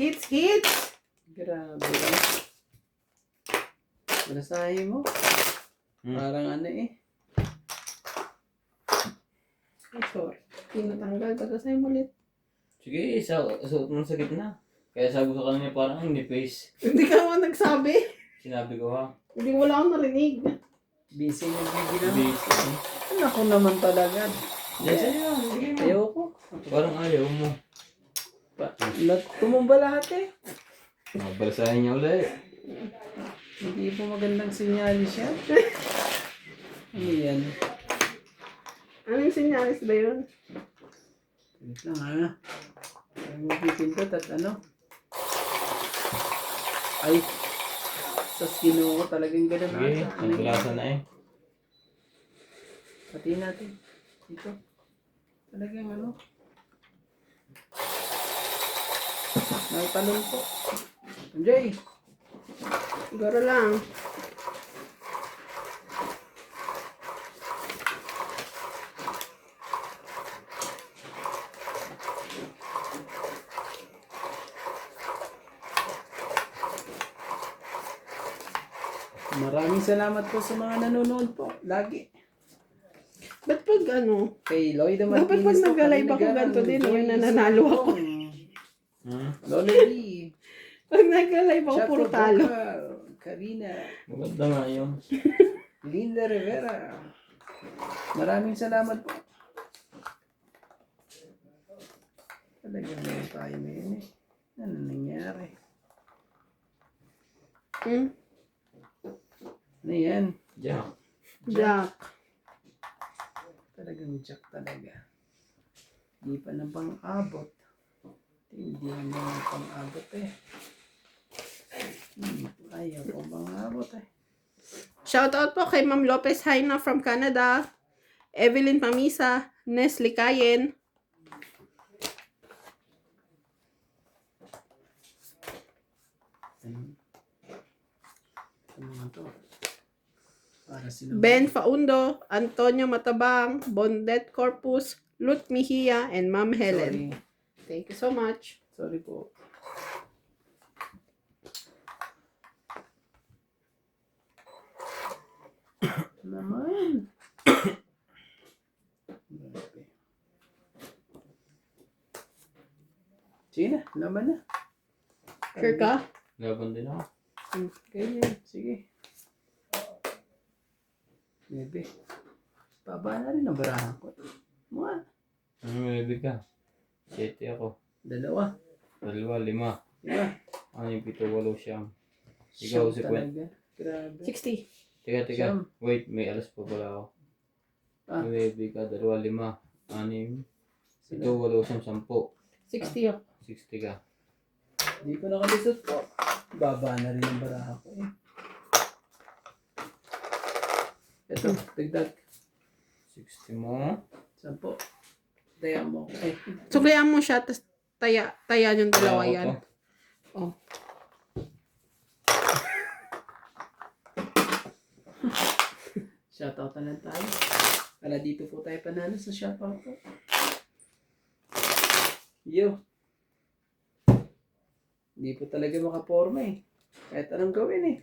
Hits! Grabe. Malasahin mo. Parang ano eh. Ay, sorry. Tinatanggal. Pagkasahin mo ulit. Sige, suot mo sa gitna. Kaya sabi ko kanina parang hindi face. Hindi ka mo nagsabi. Sinabi ko ha. Hindi wala akong narinig. Busy yung gigi na. Face. Ako naman talaga. Yes, ayun. Ayoko. Parang ayaw mo. Tumumba lahat eh. Balasahin niya ulit. Hindi po magandang sinyalis yan. Ano yan? Anong sinyalis ba yun? Wait lang ha. Ay magpipindot at ano? Ay! Sa skin ko talagang ganun Sige, ata. nagbalasa na eh. Pati natin. Dito. Talagang ano? May talon po. Jay! Siguro lang. Maraming salamat po sa mga nanonood po. Lagi. Ba't pag ano? Kay Lloyd Martinez. Dapat pag nag-live ako ganito din, yung nananalo ako. Lolo Lee. Pag nag-live ako, puro talo. Karina. Maganda nga yun. Linda Rivera. Maraming salamat po. Talagang meron tayo ngayon eh. Ano nangyari? Ano yan? Jack. Jack. Talagang Jack talaga. Hindi pa na pang-abot. Hindi na pang-abot eh. Ayaw ko pang-abot eh. Shoutout po kay Ma'am Lopez Haina from Canada. Evelyn Pamisa. Nestle Cayen. Ben Faundo, Antonio Matabang, Bondet Corpus, Lut Mejia, and Ma'am Helen. Sorry. Thank you so much. Sorry po. Naman. Sige na, laban na. Sure ka? Laban din ako. Ganyan, sige. Bebe. Baba na rin ang barahan ko. Mga. Ano maybe ka? 7 ako. Dalawa. 2, 5. Diba? 6, 7, 8, 9. Ikaw si Gwen. Grabe. 60. Teka. Siyam. Wait, may alas pa pala ako. Maybe ka, 2, 5, 6. Ito, 8, 10. 60 ako. 60 ka. Hindi ko nakalisot po. Baba na rin ang barahan ko eh. Ito, tigdag. 60 mo. 10. Daya mo. Ay. Suklayan mo siya, tapos taya yung dalawa Kaya yan. ako to. Oh. Shoutout na lang tayo. Para dito po tayo panalo sa shoutout po. Yo. Hindi po talaga makaporma eh. Kahit anong gawin eh.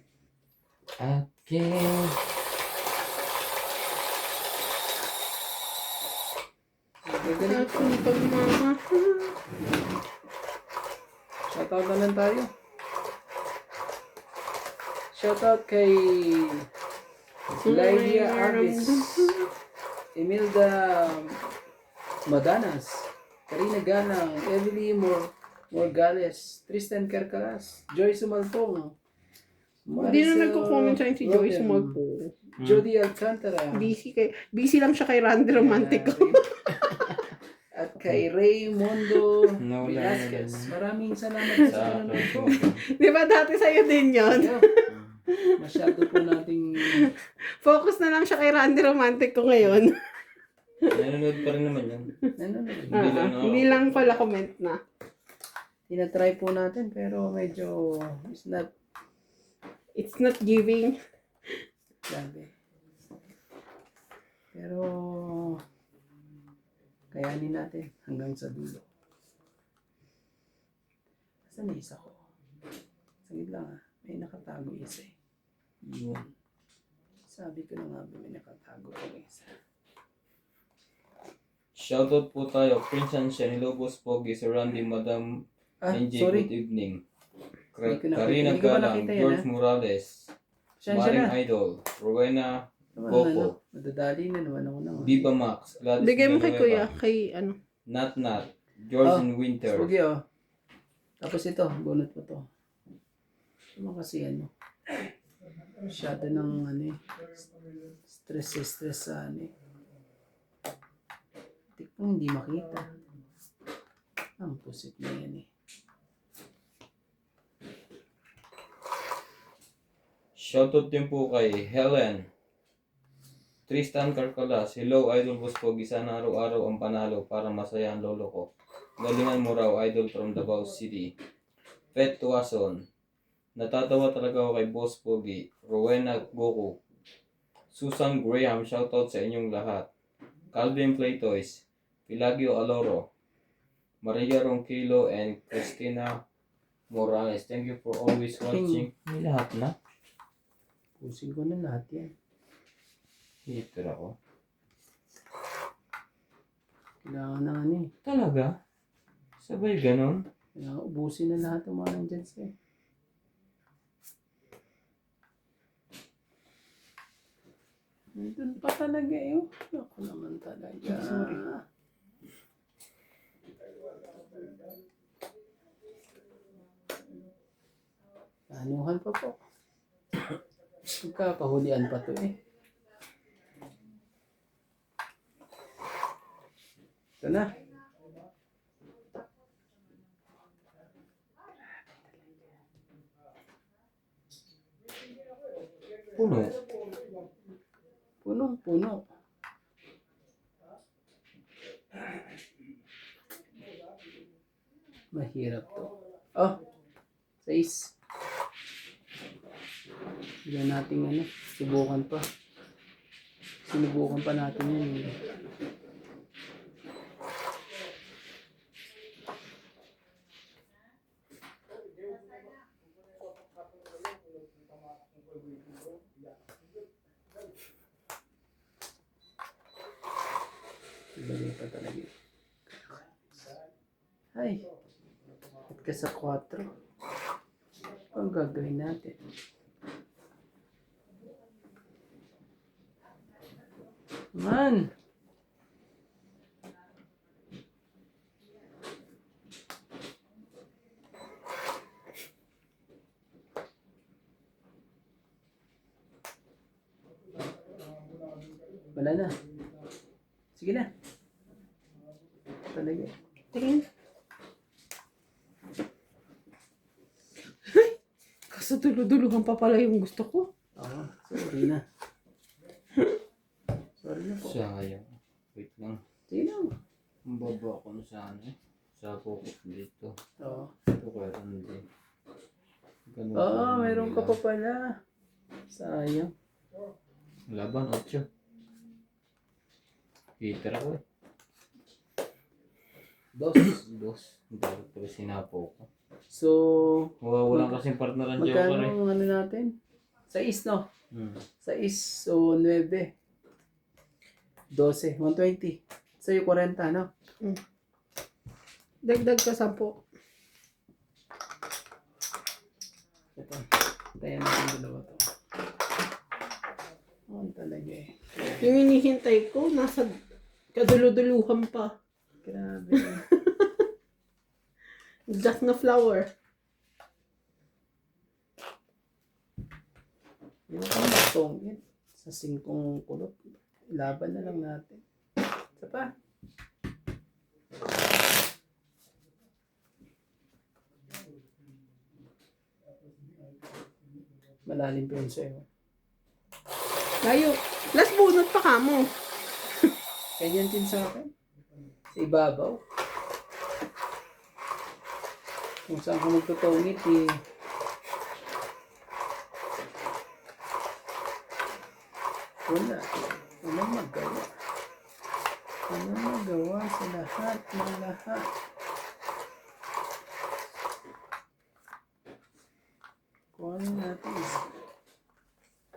Okay. Gagaling po. Aking pagmamahal. Shoutout na lang tayo. Shoutout kay Lydia Arbis, Emilda Madanas, Karina Ganang, Emily Morgales, Tristan Carcalas, Joyce Sumalpong, Hindi na nagko-comment sa si Joyce Roden, Sumalpo. Jody Alcantara, Busy lang siya kay Randy Romantico. at kay Raymundo Nawala Velasquez. na. Maraming salamat sa panonood po. Di ba dati sa'yo din yon? Yo, masyado po nating Focus na lang siya kay Randy Romantico ngayon. Nanonood pa rin naman yan. nanonood. Hindi lang pala comment na. Tinatry po natin pero medyo It's not giving. grabe. Pero kayanin natin hanggang sa dulo. Saan yung isa ko? Saglit lang ah. May nakatago isa eh. Yun. Sabi ko na nga ba may nakatago yung isa. Shoutout po tayo. Prince Anshan, hello Boss Pogi, Sir Randy, Madam NJ, Sorry. good evening. Hindi ko nakita- Karina hindi ko pa Galang, nakita yan, George ah. Morales, Pasensya Maring na. Idol, Rowena Gopo, Madadali na naman ako na. Viva Max, Gladys Bigay mo kay Villanueva, kuya, kay ano. Nat Nat, George Oh, and Winter. Sige oh. Tapos ito, bunot mo to. Ano kasi ano? Masyado ng ano eh. Stress sa ano eh. Tikpong hindi makita. Ang pusit na yan eh. Shoutout din po kay Helen, Tristan Carcalas, hello Idol Boss Pogi, sana araw-araw ang panalo para masaya ang lolo ko. Galingan mo raw, Idol from Davao City. Pet Tuason, natatawa talaga ako kay Boss Pogi. Rowena Goku, Susan Graham, shoutout sa inyong lahat. Calvin Playtoys, Pilagio Aloro, Maria Ronquillo, and Christina Morales. Thank you for always watching. May lahat na. Pusin ko na lahat yan. Hitter ako. Kailangan na ano eh. Talaga? Sabay ganon? Kailangan ubusin na lahat ng mga nandyan sa'yo. Nandun pa talaga eh. Ako naman talaga. Sorry. Anuhan pa po. Magkakahulian pa to eh. Ito na. Puno. Punong-puno. Mahirap to. Oh, 6. Hindi natin ano, subukan pa. Sinubukan pa natin yun. Ibalik pa talaga. Ay, at ka sa 4. Ang gagawin natin? Man! Wala na. Sige na. Talaga. Tingin. Kaso dulo-duluhan pa pala yung gusto ko. Oo, sorry na. Sorry na po. Sayang. Wait lang. Sige na. Ang baba ko na sa ano eh. Sa pupot dito. Oo. Ito kaya hindi. Ganun Oo, pa rin mayroon ka nila. pa pala. Sayang. Laban, 8. Hitter ako eh. 2. 2. Dahil pala sinapo ko. So, Walang kasing partner ang Joker magkano eh. ang ano natin? 6 no? Hmm. 6 o 9. 12. 120. Sa'yo 40 no? Dagdag ka 10. Ito. Kaya natin dalawa to. Oh, talaga eh. Yung hinihintay ko, nasa kaduluduluhan pa. Grabe. Just na flower. Yung kang matongin sa 5 kulot. Laban na lang natin. Isa pa. Malalim pa yun sa'yo. Layo. Last bunot pa ka mo. Ganyan din sa akin. Sa ibabaw. Kung saan ka magtutungit eh. Wala. Walang magawa. Walang magawa sa lahat ng lahat. Paano natin?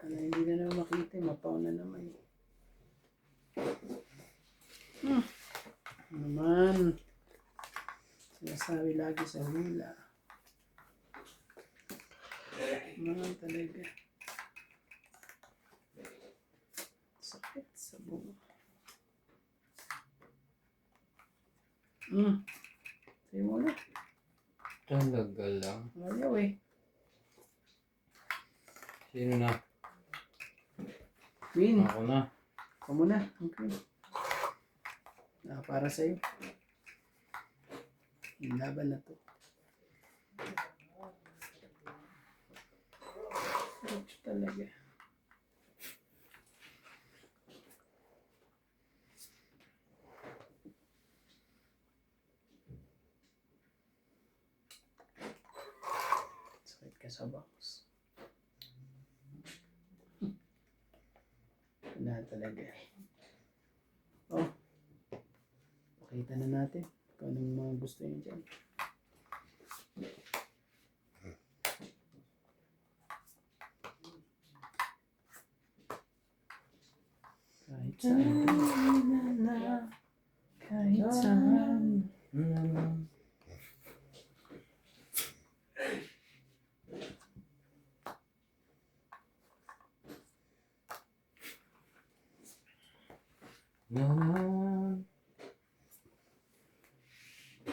Ano, hindi na naman makita. Mapaw na naman. Ano naman. Sinasabi lagi sa hula. Naman talaga. Sakit sa buo. Sa'yo muna. Talaga lang. Ayaw eh. Sino na? Queen. Ako na. Ako muna. Okay. Para sa'yo. Yung laban na to. Ouch talaga. Sakit ka sa box. Na talaga. Oh. Pakita na natin kung anong mga gusto niyo dyan. Kahit saan. Kahit saan.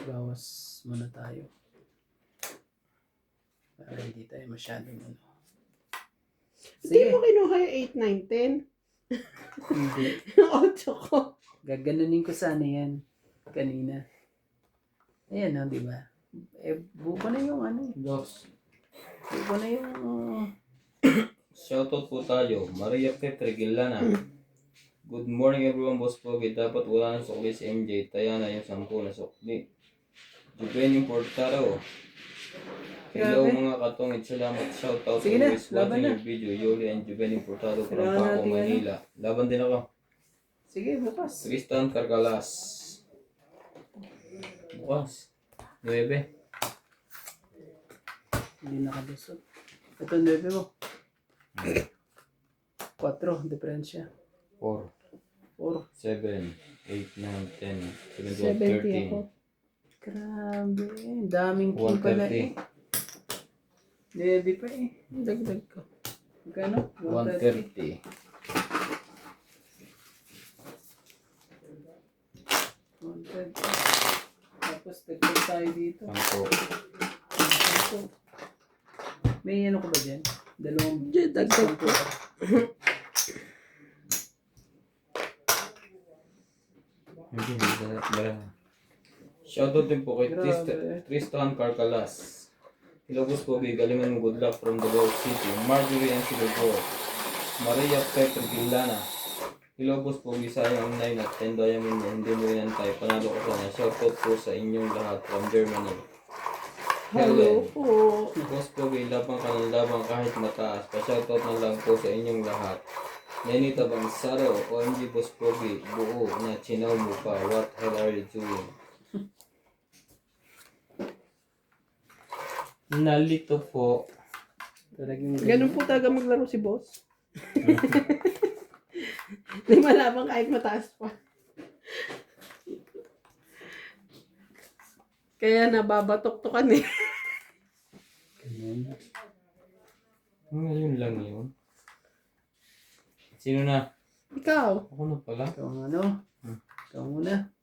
Bawas muna tayo. Para hindi tayo masyadong ano. Hindi mo kinuha yung 8, 9, 10? Hindi. Yung 8 ko. Gaganunin ko sana yan. Kanina. Ayan o, di ba? Buka na yung ano. Dos. Buka na yung... Shoutout po tayo. Maria Petre Gilana. Good morning everyone, Boss Pogi. Dapat wala na sukli si MJ. Taya na yung 10 na sukli. Juvenil Portaro. Hello Grabe. mga katungit. Salamat. Shoutout Sige na, always laban watching na. your video. Yoli and Juvenil Portaro from Kailangan Paco, natin Manila. Laban din ako. Sige, bukas. Tristan Carcalas. Bukas. 9. Hindi nakabusog. Ito, 9 mo. 4, diferensya. 4, 4. 7, 8, 9, 10, 11, 12, 70 ako. 13. Grabe. Daming king pala eh. 9 pa eh. Dagdag ko. Magkano? 130. 130. Tapos dagdag tayo dito. 10. May ano ko ba dyan? Dalawang Diyan, dagdag ko. Hindi, shoutout din po kay Grabe. Tristan Carcalas. Hello Boss Pogi, galingan mo, good luck from Davao City. Marjorie and Silogor. Maria Petro Gilana. Hello Boss Pogi, sayang 9 at 10 diamond niya, hindi mo inantay. Panalo ko sana. Shoutout po sa inyong lahat from Germany. Hello po. Boss Pogi, labang ka ng labang kahit mataas. Pa-shoutout na lang po sa inyong lahat. Nenita Bansaro, OMG Boss Pogi, buo na chinaw mo pa. What hell are you doing? Nalito po. Talagang Ganun po talaga maglaro si boss. Di malabang kahit mataas pa. Kaya nababatok-tokan eh. Ganyan. Yun lang yun. Sino na? Ikaw. Ako na pala. Ikaw ang ano? Ikaw muna.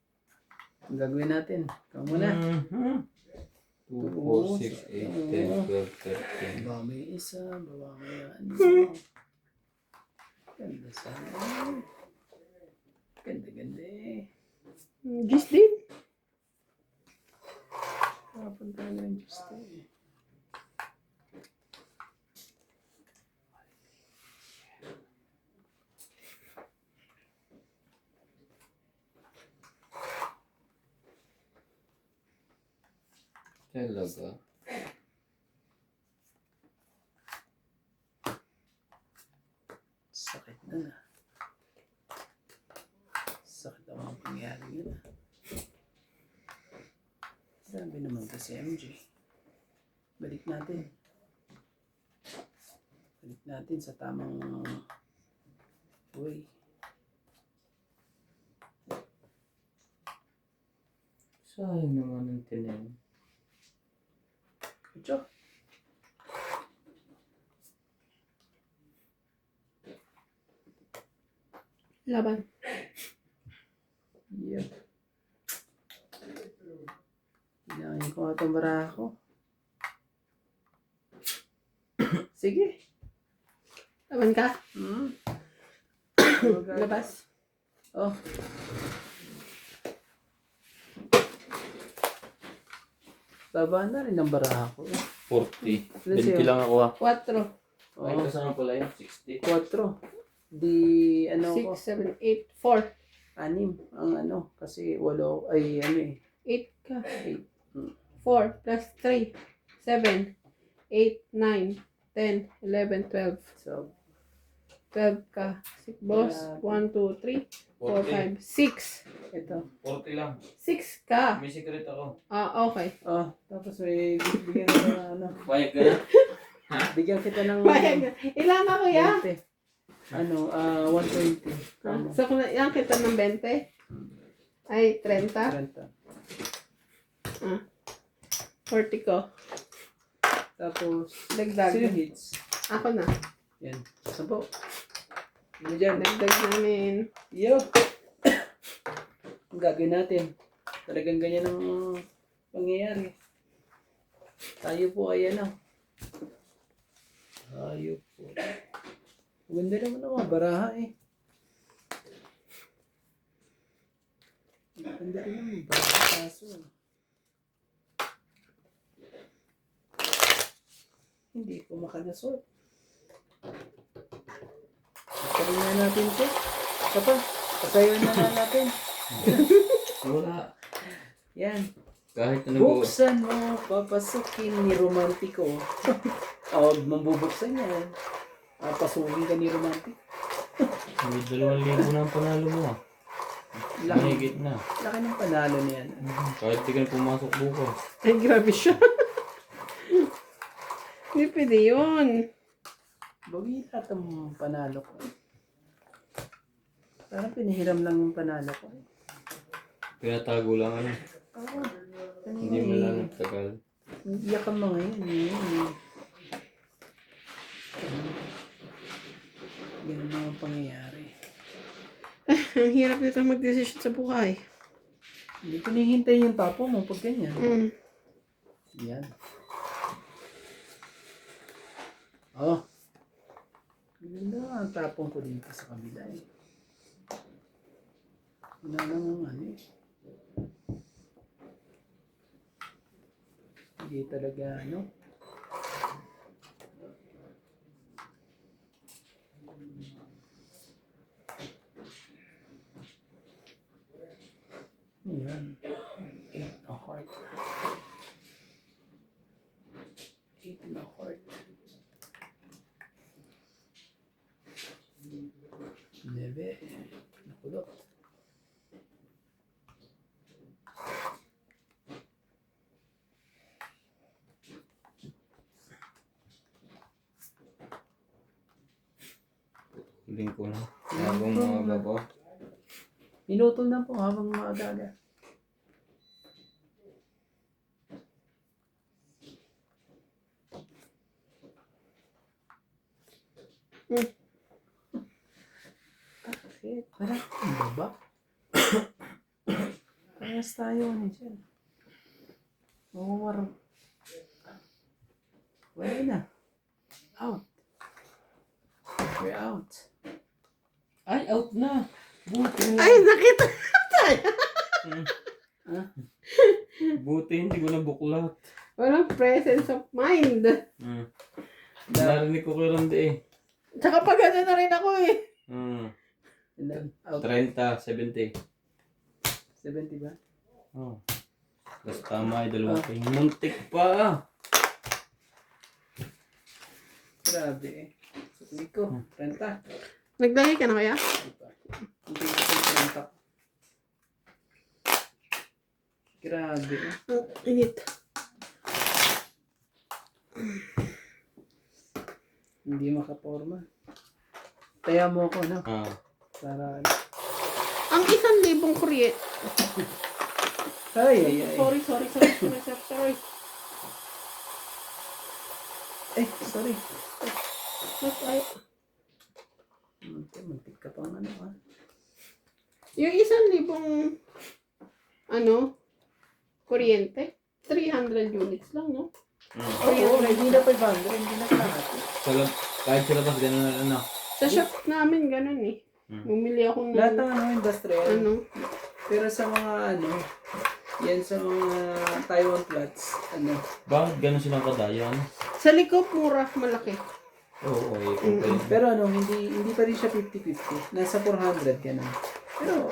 Ang gagawin natin. Ikaw muna. 2, 4, 6, 8, 10, 12, 13. Baba may isa. Baba may ano. Ganda sana. Ganda eh. Gis din. Kapunta na yung Diyos to eh. Talaga. Sakit na. Sakit ang mga pangyari nila. Sabi naman kasi MJ. Balik natin. Balik natin sa tamang way. Sayang naman ang tinen. Ito. Laban. Yep. Hinahin ko nga itong baraha ko. Sige. Laban ka? Hmm. Labas. Oh. Baba na rin ang baraha ko. 40. Let's 20 see. lang ako ah. 4. Ay, kasama pala yun. 60. 4. Di ano 6, ko. 7, 8, 4. 6 ang ano. Kasi 8 ay ano eh. 8 ka. 8. 4 plus 3. 7, 8, 9, 10, 11, 12. So, 12 ka. Boss. 1, 2, 3, 4, 5, 6. ito. 40 lang. 6 ka. May secret ako. Ah, okay. Oh, tapos may bigyan ka ng ano. Payag ka na? Bigyan kita ng Bayag. Ilan na kuya? 20. Ano, 120. Tama. So, kung yan kita ng 20, ay 30. 30. 40 ko. Tapos, Dagdag. sino hits? Ako na. Yan. 10. Ano dyan? Dagdag namin. Yo! Ang gagawin natin. Talagang ganyan ang pangyayari. Tayo po ay ano. Tayo po. Ganda naman ang mga baraha eh. Ganda rin naman ang baraha kaso. Hindi ko makagasot. Pagkaroon na natin ito. Ito pa. Pasayon na lang natin. Wala. Yan. Kahit ano Buksan mo, papasukin ni Romantiko. O, mambubuksan yan. Pasukin ka ni Romantic. May 2,000 na ang panalo mo ah. Laki, Mahigit na. laki ng panalo niyan. Kahit di ka na pumasok bukas. Ay, grabe siya. Hindi pwede yun. Bagi lahat ang panalo ko. Parang pinahiram lang yung panalo ko. Pinatago lang ano. Oo. Hindi mo lang nagtagal. Iyak ang mga yun. Ganun ang pangyayari. Ang hirap nito mag-decision sa buhay. Hindi ko nihintay yung tapo mo pag ganyan. Yan. Oh. Ganda ang tapong ko dito sa kabila eh. Wala nang ano eh. Hindi talaga ano. Yan. 8 na heart. 8 na heart. 9. Nakulot. Huling ko na. Habang mga ko. Minuto na po habang maaga. Bakit? Wala kang baba. Parehas tayo ano dyan. Mawawar. Wala na. Out. We're out. Ay, out na. Buti. Ay, nakita. Buti hindi ko nabuklat. Walang presence of mind. Narinig ko kay Randy eh. Tsaka pag ano na rin ako eh. And then, out. 30, 70. 70 ba? Oh. Tapos tama ay 2 muntik pa. Grabe eh. Sukulit ko. 30. Naglagay ka na kaya? Hindi ko yung 30. Grabe eh. Ang init. Hindi makaporma. Kaya mo ako, no? Ah. Para, Ang 1,000 kuryente. ay. Sorry. Sorry. Okay. Muntik ka pang ano, ha? Yung 1,000 kuryente, 300 units lang, no? Oo, hindi na 500, hindi na kalahati. Kahit sa labas, gano'n na ano. Sa shop namin, ganun eh. Bumili ako ng, Lahat ng industrial. Pero sa mga yan sa mga Taiwan flats, Bakit gano'n silang kadayan? sa likop, mura, malaki. Oo, okay. pero hindi pa rin siya 50-50. Nasa 400 ka na. Pero,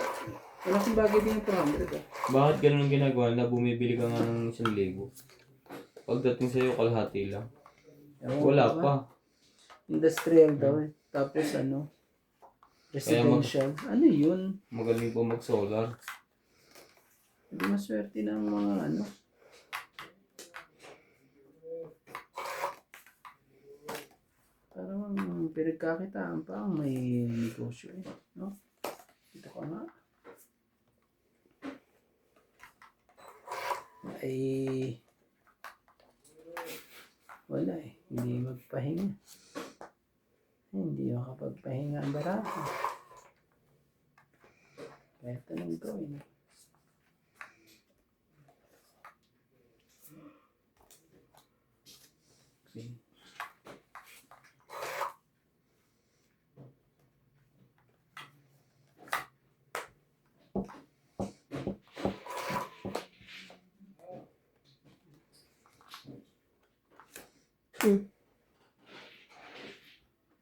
malaking bagay din yung 400 eh. Bakit gano'n ang ginagawa na bumibili ka nga ng 1,000? Pagdating sa'yo, kalahati lang. Wala pa. Industrial daw eh. Tapos residential. Ano yun? Magaling po mag-solar. Hindi maswerte ng mga parang pinagkakitaan pa ang may negosyo eh. No? Ito ko nga. Ay wala eh. Hindi magpahinga. Hindi makapagpahinga ang barato. Kaya tanong gawin. Okay.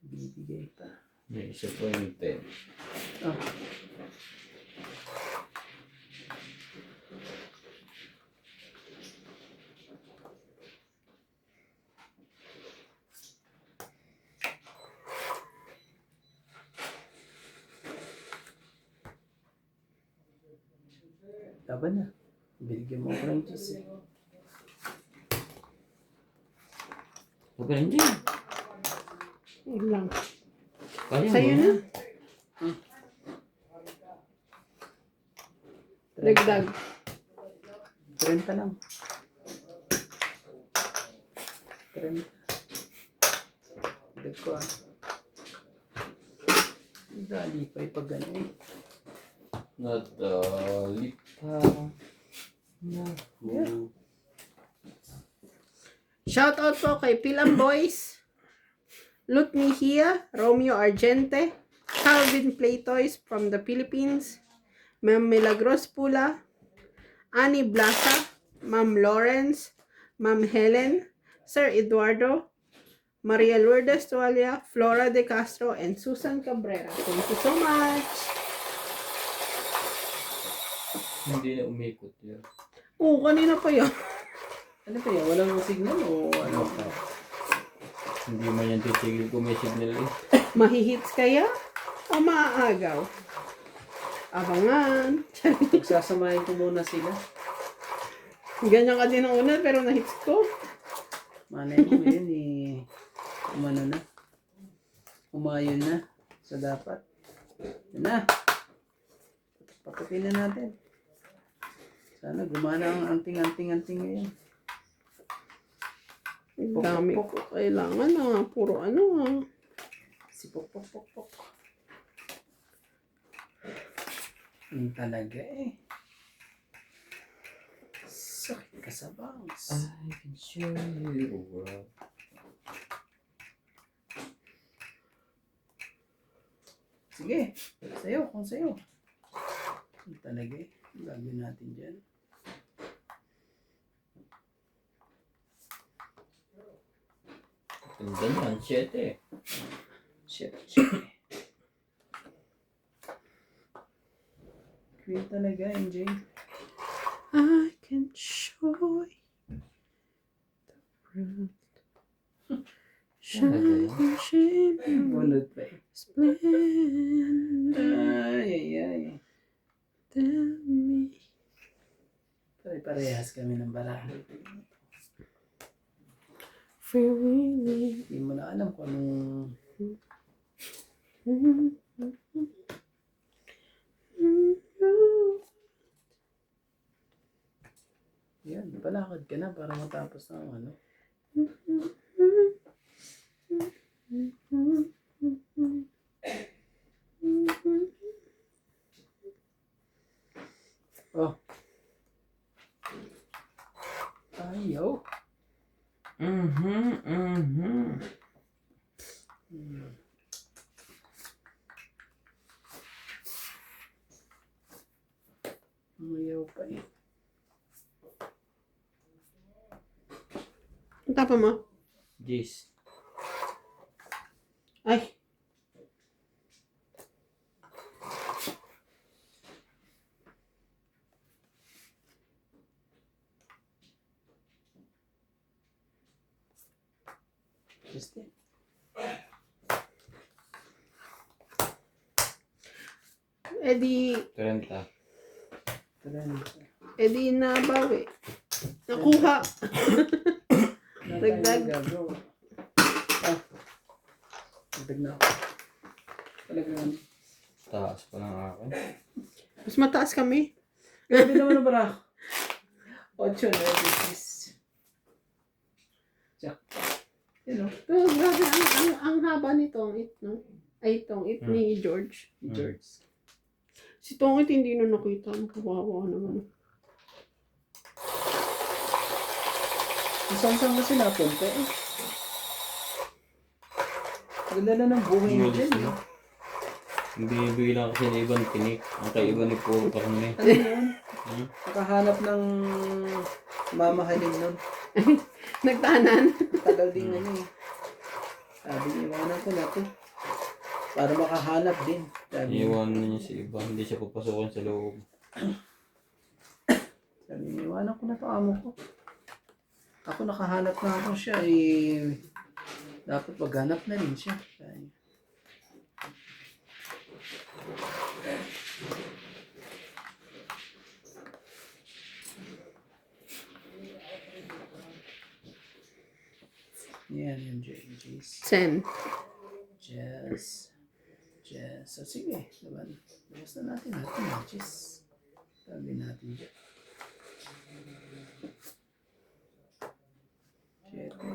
Bibigay pa. May isa po yung 10. Ah. Laban na. Binigyan mo ako ng cheese eh. Huwag ka hindi. Yun lang. Kaya Sa'yo mo na. na. Dagdag. 30 lang. 30. Dagdag ko ah. Dali pa pag gano'n eh. Nadali pa. Naku. Shoutout po kay Pilam Boys, Lut Mejia, Romeo Argente, Calvin Playtoys from the Philippines, Ma'am Milagros Pula, Annie Blasa, Ma'am Lawrence, Ma'am Helen, Sir Eduardo, Maria Lourdes Tualia, Flora De Castro, and Susan Cabrera. Thank you so much! Hindi na umikot yan. Oo, kanina pa yan. Ano pa yan? Walang signal o ano pa? Hindi man yan titigil kung may signal eh. Mahihits kaya o maaagaw? Abangan. Pagsasamahin ko muna sila. Ganyan ka din ang una pero nahits ko. Malay mo yun eh. Umano na. Umayon na. Sa dapat. Yan na. Pakutin na natin. Sana gumana ang anting-anting ngayon. Ang dami ko kailangan puro Si pok. Yung talaga eh. Sakit ka sa bangs. I can show you the world. Sige. Sayo. Kung sayo. Yung talaga eh. Gagawin natin dyan. Ganda niyan, 7. Shit. Queen talaga, MJ. I can show you the world. Shine, shine, Bunod pa eh. splendor. Ay. Tell me. Pare-parehas kami ng barahan. Freewheeling. Hindi mo na alam kung anong... Yan, palakad ka na para matapos na ang ano. Oh. Ayaw. Ayaw pa eh. Ang tapa mo? Jeez. Ay. Just it. Edi, 30. edi nabawi. Nakuha. Dagdag. Ah. Dagdag na ako. Talagang. Taas pa lang akin. Mas mataas kami. Grabe naman na para. 8 na. This. Check. You know. Oh, grabe. Ang haba nitong it, no? Ay, itong it ni George. George. Si Tongit hindi na nakita. Ang kawawa naman. Saan kasi napunta eh. Ganda na ng buhay mo dyan eh. Bibigyan lang kasi ng ibang tinik. Ang kaiba ni puro pa kami. Ano yun? Nakahanap ng mamahalin nun. Nagtahanan. Tagal din ano eh. Sabi niya, iwanan ko na to. Para makahanap din. Sabi niya, Iiwanan niya sa iba. Hindi siya papasokan sa loob. sabi niya, iwanan ko na to amo ko. Ako nakahanap na ako siya eh. Dapat maghanap na rin siya. Sabi niya. Yan, yung Jess. Sen. Jess. So, sige. Diba? Labas na natin Jess. Sabi natin dyan. Siyete.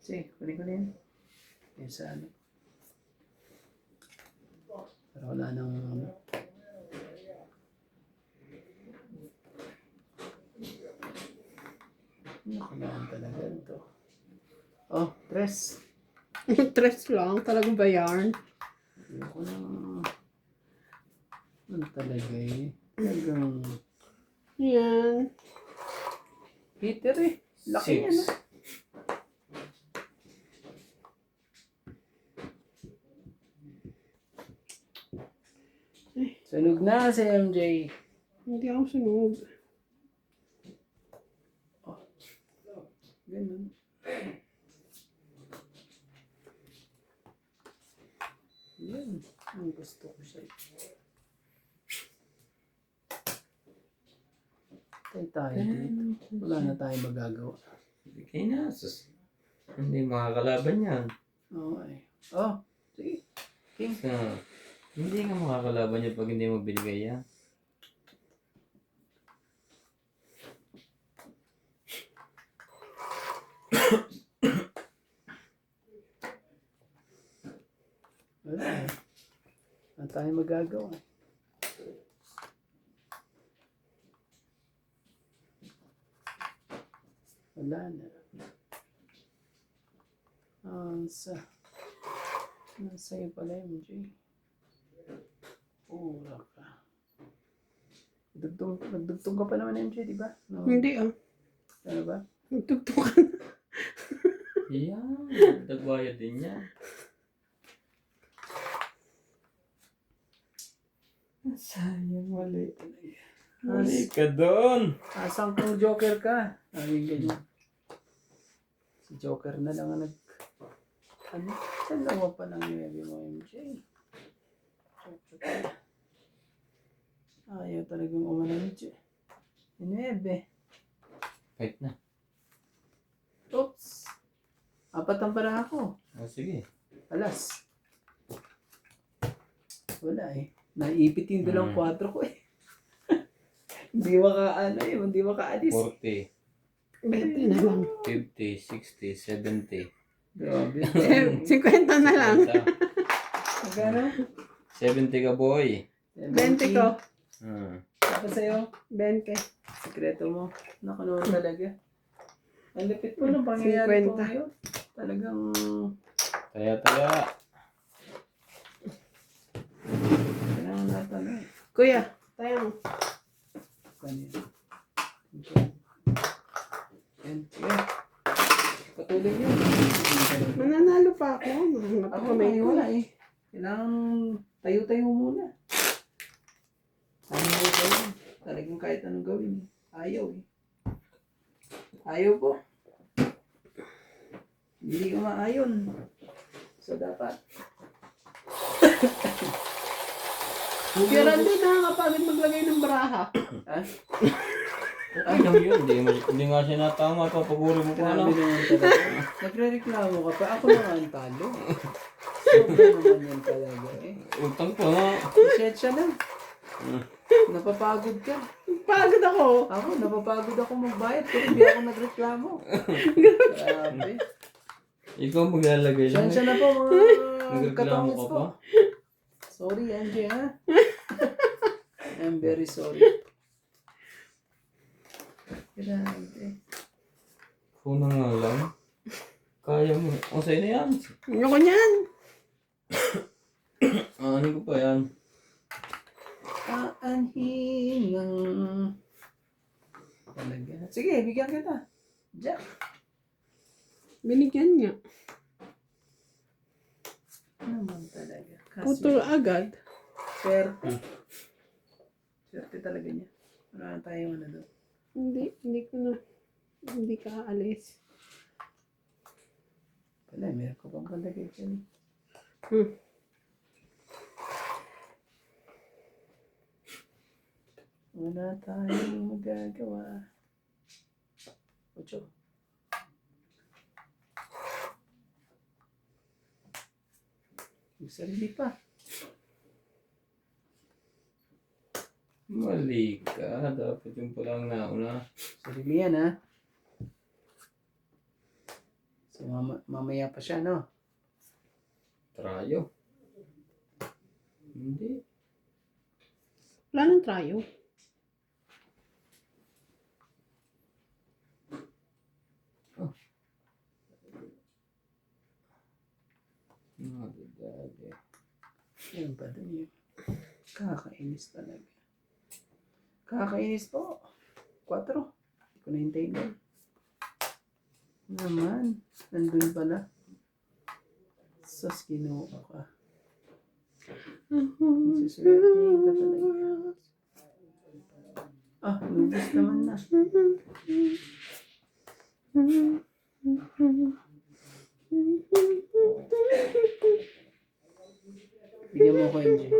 Sige, kunin ko na yun. Yan sa ano. Pero wala nang ano. Kailangan talaga ito. Oh, tres. Tres lang. Talagang ba yarn? Ayoko na. Ano talaga eh. Talagang Yan. heater eh. Laki niya na. 6. Sunog na si MJ. Hindi ako sunog. Ganun. Yan. Ang gusto ko siya. Tayo dito. Wala na tayong magagawa. Bigay na. Sus. Hindi makakalaban yan. Oo ay. Oh, sige. King. Hindi ka makakalaban yan pag hindi mo binigay yan. Wala eh. Wala tayong magagawa. Wala na. Nasa iyo pala MJ. Ura ka. Nagdugtong ka pa naman MJ, di ba? No. Hindi ah. Ano ba? Nagtugtukan. Yan. Dagbayad din yan. Sayang, mali. Mali ka doon. Asang kung Joker ka. Sabi ganyan. Si Joker na lang ang ano? Dalawa pa lang yung mo MJ. Ayaw talagang umalamit siya. 9. Kahit na. Oops. 4 ang para ako. Sige. Alas. Wala eh. Naipit yung dalang 4 ko eh. Hindi hindi makaalis. 40, 20 na lang. 50, 60, 70. Grabe. 50 na lang. 50. Magkano? 70 ka boy. 20 ko. Tapos sa'yo, 20. sikreto mo. Nakunood talaga. Ang lipit mo nung pangyayari po 50. ngayon. Talagang... Taya. Kailangan natin eh. Kuya, tayo mo. Ganyan. Okay. Yan. Patuloy yun. Mananalo pa ako. Mga Ako kamay may ko. wala eh. Kailangan tayo-tayo muna. Ano mo gawin? Talagang kahit anong gawin. Ayaw eh. Ayaw po. Hindi umaayon. So dapat. Kuya Randy, nakakapagod maglagay ng baraha. Ha? Okay lang yun. Hindi nga siya natama. Papaguri mo pa Grabe ano. naman talaga. Nagre-reklamo ka pa. Ako na nga ang talo. Sobra naman yan talaga eh. Utang pa nga. Sensya na. Napapagod ka. Pagod ako. Ako, napapagod ako magbayad pero hindi ako nagreklamo. Grabe. Ikaw maglalagay lang. Sensya na po mga Nagreklamo katongits ka po. pa. Sorry, MJ ha. I'm very sorry. Grabe. Kuna nga lang. Kaya mo. O sa'yo na yan. Ayoko niyan. Ano ko pa yan? Aanhingang. Talaga. Sige, bigyan kita. Jack. Binigyan niya. Naman talaga. Putol agad. Swerte. Swerte talaga niya. Wala na tayong ano doon. Hindi ka aalis. Wala, meron ko pang palagay dyan. Wala tayong magagawa. 8. Sarili pa. Mali ka. Dapat yung palang nauna. Sarili yan ha. So mamaya pa siya no? Trayo. Hindi. Wala nang trayo. Madadali. Yan pa din yun. Kakainis talaga. Kakainis po. 4. Hindi ko nahintayin doon. Naman. Nandun pala. Sus, kinuha ka. Suswertihin ka talaga. Ah, lubos naman na. Bigyan mo ko, MJ.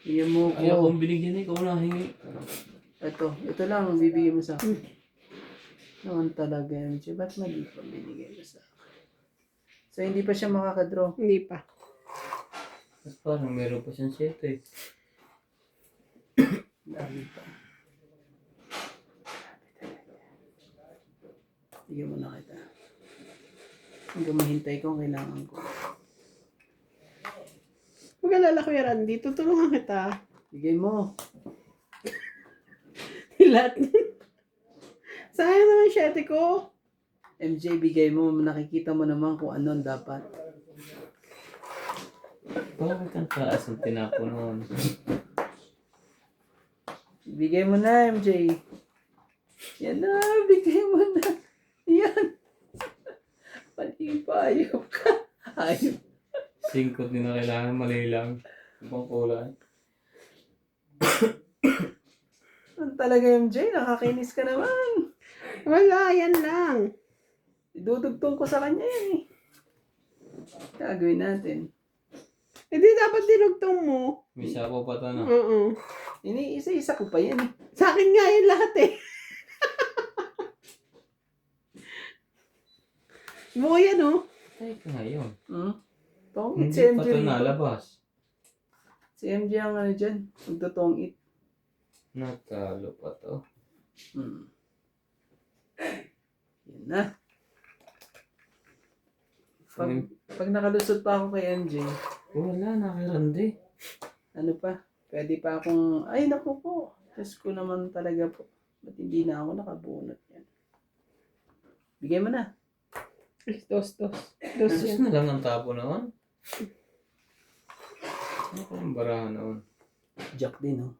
Bigyan mo Ayaw ko. kong binigyan ikaw na hingi. Ito lang ang bibigyan mo sa akin. Naman talaga, MJ. Ba't mali pa binigay mo sa akin? So, hindi pa siya makakadraw. Hindi pa. Tapos parang meron pa siyang 7 eh. Dami pa. Bigyan mo na kita. Hanggang mahintay ko ang kailangan ko. Mag-alala Kuya Randy, tutulungan kita. Bigay mo. Lahat. Sayang naman 7 ko. MJ, bigay mo. Nakikita mo naman kung ano ang dapat. Bakit ang taas ang tinapo noon? Bigay mo na, MJ. Yan na, bigay mo na. Yan. Pati pa, ayop ka. Ayop. 5 din na kailangan, mali lang. Ibang kulay. Ano talaga, MJ? Nakakainis ka naman. Wala, yan lang. Idudugtong ko sa kanya yan eh. Gagawin natin. Hindi dapat dinugtong mo. May sabaw pa to na. Oo. Isa-isa ko pa yan eh. Sa akin nga yun lahat eh. Buo yan oh. Ay, ngayon. Tongit si Hindi MJ pa to rito. nalabas. Si MJ ang ano dyan. Magtotongit. Nakalo pa to. Yan na. Pag nakalusot pa ako kay MJ, Wala, nakirandi. ano pa? Pwede pa akong, ay naku po. Diyos ko naman talaga po. Ba't hindi na ako nakabunot yan? Bigay mo na. Dos Dos yan. na lang ang tapo noon. Ano ko ang barahan noon? Jack din oh.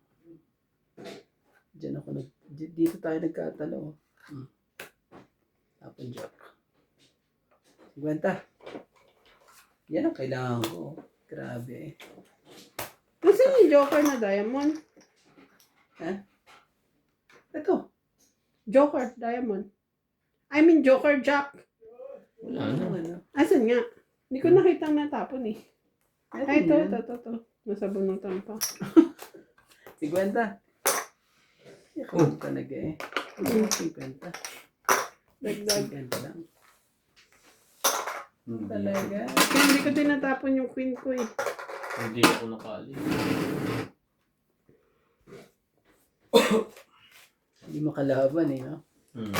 Diyan ako dito tayo nagkatalo oh. Tapon Jack. 50. Yan ang kailangan ko. Grabe eh. Kasi yung Joker na diamond. Ito. Joker, diamond. I mean, Joker Jack. Wala na. Ano? Asan nga? Hindi ko nakita natapon eh. Ay, ito. yan. Nasa bunutan pa. 50. Ikaw talaga eh. 50. Dagdag. 50 lang. Hindi, Talaga. Kaya hindi ko tinatapon yung queen ko eh. hindi ako nakali. Hindi makalaban eh, no? Ang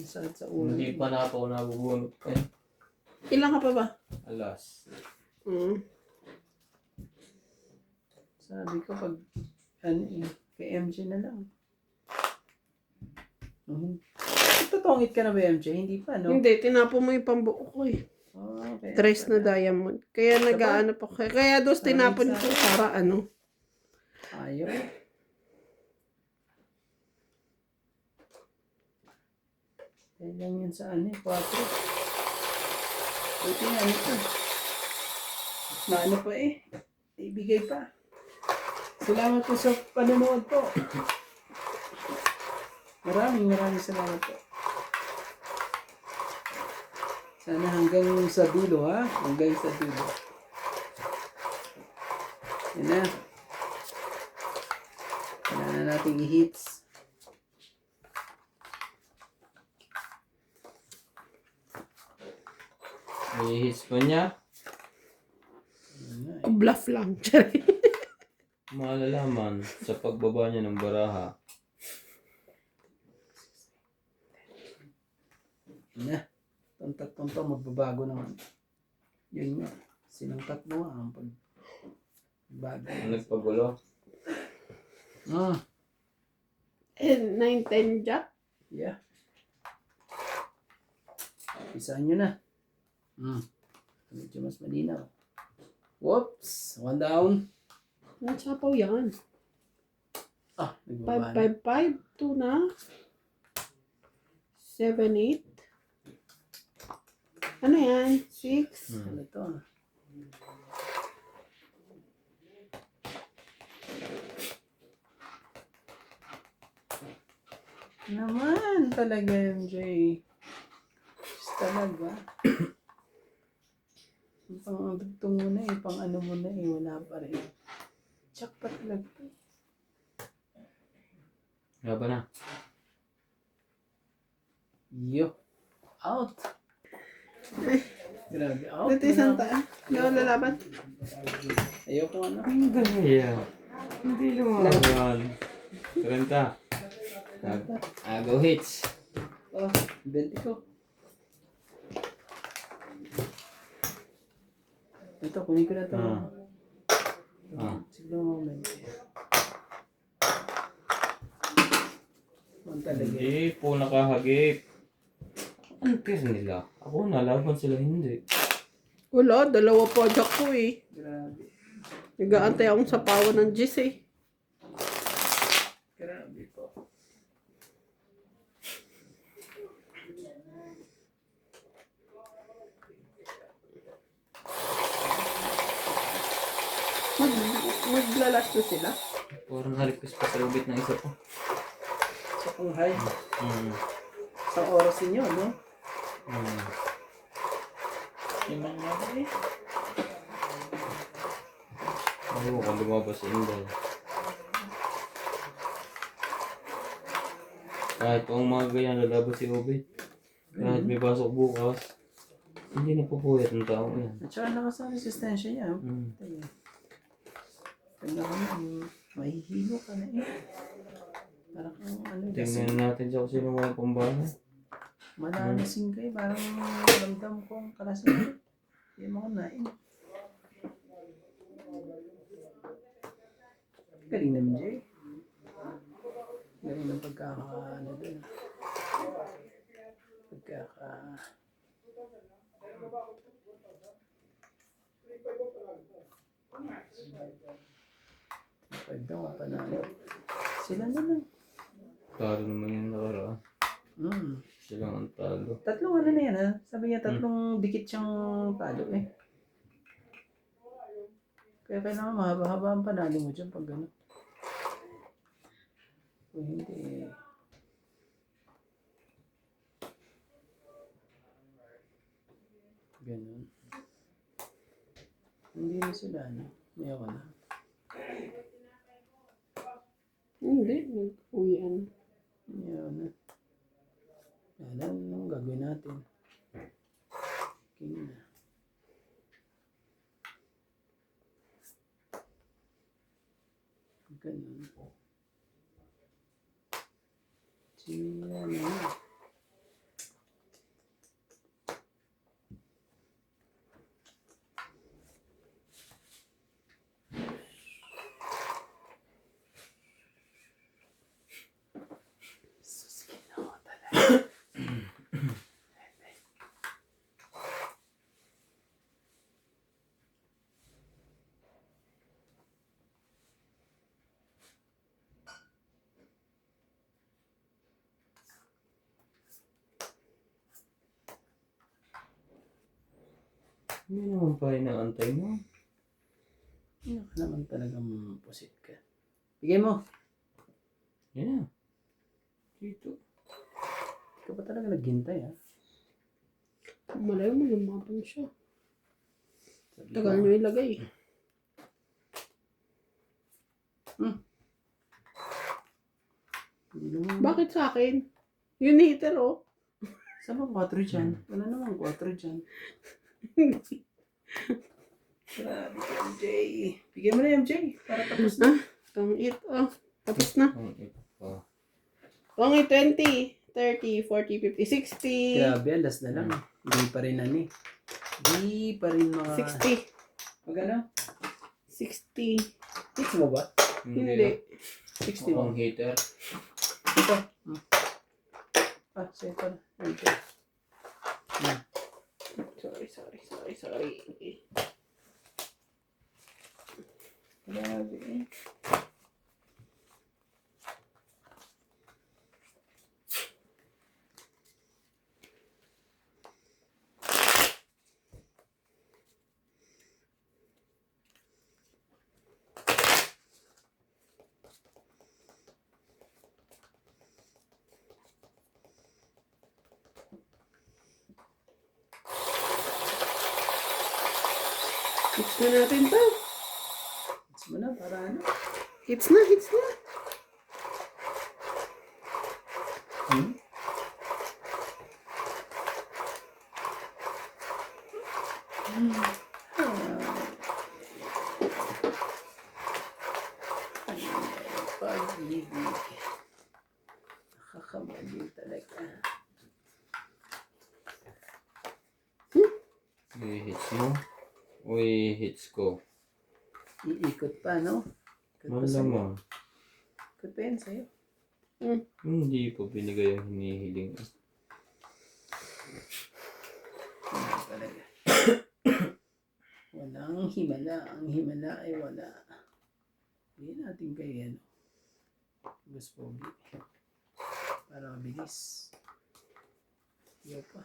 sakit sa ulo. Hindi pa na ako nabubunot ko. Ilan ka pa ba? Alas. Sabi ko pag, ano eh, kay MJ na lang. Tutungit ka na ba MJ? Hindi pa, no? Hindi, tinapon mo yung pambuo ko eh. Oh, okay. Tres na diamond. Kaya nag-aano pa ko. Kaya dos tinapon ko para ano. Ayaw. Kaya lang yun sa ano eh, 4. Buti nga ito. Maano pa eh. Ibigay pa. Salamat po sa panonood po. Maraming salamat po. Sana hanggang sa dulo ha. Hanggang sa dulo. Yan na. Kailangan na natin i-hits. May hits pa niya. Bluff lang. Malalaman sa pagbaba niya ng baraha. Na. Itong tatlong to, magbabago naman. Yun nga. Silang tatlo nga ang pagbago. Ang nagpagulo. 9-10 jack. Yeah. Isahan nyo na. Medyo mas malinaw. Whoops! One down. Nasapaw yan. Nagbaba na. 5-5-5. 2 na. 7-8. Ano yan? 6. Ano to? Naman talaga MJ. Just talaga. Pang dugtong mo na eh, pang ano mo na eh, wala pa rin. Tsak pa talaga. Laban na. Yo. Out. Grabe. Out. Dito isang taan. Hindi ako lalaban. Ayoko ano. Ang gaya. Hindi lumaban. 30. Go hits. Oh, 20 ko. Ito, kunin ko na ito. Sige lang moment. Ang talaga. Hindi po nakahagip. Ano kaya nila? Ako nalaban sila hindi. Wala, dalawa pa jack ko eh. Grabe. Nag-aantay akong sapawan ng Gis eh. Grabe po. Maglalas na sila. Parang na-request pa sa lubit ng isa po. So, kung high, sa oras ninyo, no? Yung mga eh. Ayaw ko kung lumabas si Inday. Kahit ang mga ganyan lalabas si Obet. Kahit may pasok bukas. Hindi na pupuyat ng tao yan. At saka lakas ang resistensya niya. Oh. Mm. Tayo. Tignan mo na, mahihilo ka na eh. Parang ano, Tingnan natin siya kung sino mga pambahan. malalasing kayo. Parang ramdam ko ang kalasing. Yung mga nain. Galing naman, Jay. Galing ng ano dun. Pagdaw pa na. Sila naman. Talo naman yung nakaraan. Silang ang talo. Tatlong ano na yan ha? Sabi niya tatlong dikit siyang talo eh. Kaya kailangan mahaba-haba ang panalo mo dyan pag gano'n. Kung hindi ganun. Hindi na sila ano. Mayawa na. Hindi, nag-uwian. Mayawa na. Alam nung gagawin natin. King na. Ganun. Sila na. Sus, ginawa talaga. Hindi naman pa rin ang antay mo. Ano ka naman talagang pusit ka. Bigay mo. Yan na. Dito. Ikaw pa talaga naghintay ha. Malayo mo, lumapang siya. Sabi Tagal ko, nyo ilagay. hindi naman. Bakit sa akin? Yun heater, oh. Saan bang 4 dyan? Wala naman 4 dyan. Grabe ka, MJ. Bigyan mo na, MJ. Para tapos na. Itong it, oh. Tapos na. Ang ito pa. Kung 20, 30, 40, 50, 60. Grabe, alas na lang. Hindi pa rin ano eh. Hindi pa rin mga... 60. Magano? 60. Hits mo ba? Hindi. 60 mo. Ang heater. Ito. Sa'yo pa na. MJ. Sorry. Grabe eh. Hits na natin to. Hits mo na para ano? Hits na. Pag-ibig. Nakakamali talaga. I-hits mo. O i-hits ko. Iikot pa, no? Ikot pa sa'yo. Malamang. Ikot pa yan sa'yo. Hindi po binigay ang hinihiling. Ano talaga? Walang himala. Ang himala ay wala. Hindi natin kaya, no? Bus pogi. Para mabilis. Iyo pa.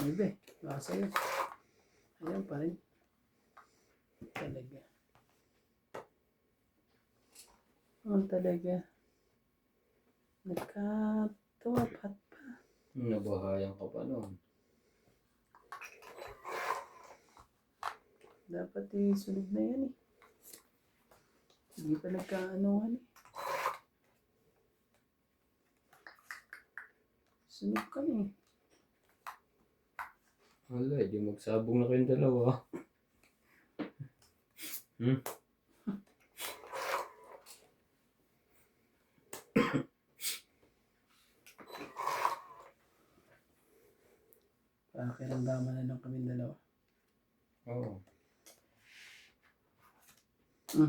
Maybe. Baka sa'yo. Ayan pa rin. Talaga. Oh, talaga. Nagkatuwapat pa. Nabahayan ka pa nun. Dapat sunog na yan eh. Hindi pa nagkaanuhan eh. Sunog ka na eh. Wala, di magsabong na kayong dalawa. Pakiramdaman na lang kami dalawa. Oo. 5.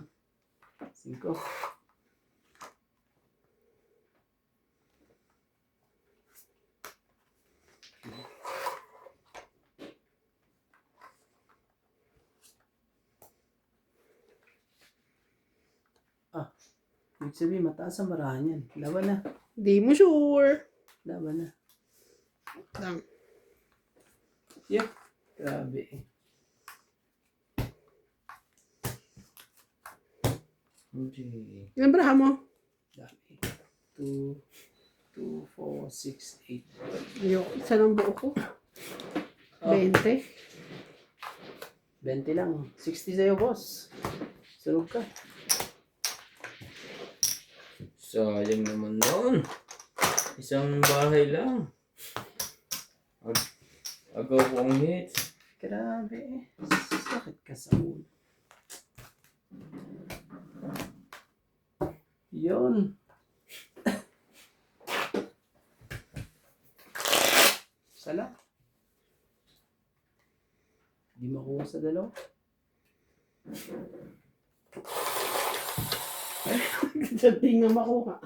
Ibig sabihin, mataas ang barahan yan. Laban na. Di mo sure. Laban na. Lang. Yeah. Grabe eh. Hindi. Ilan baraha mo? Dami. 2, 4, 6, 8. Yo, isa lang buo ko. Oh. 20. 20 lang. 60 sa'yo, boss. Sunog ka. Sayang naman nun. Isang bahay lang. Agaw ko ang hits. Grabe eh. Sakit ka sa ulo. Yun. Sala. Di makuha sa dalaw. Dating na makuha.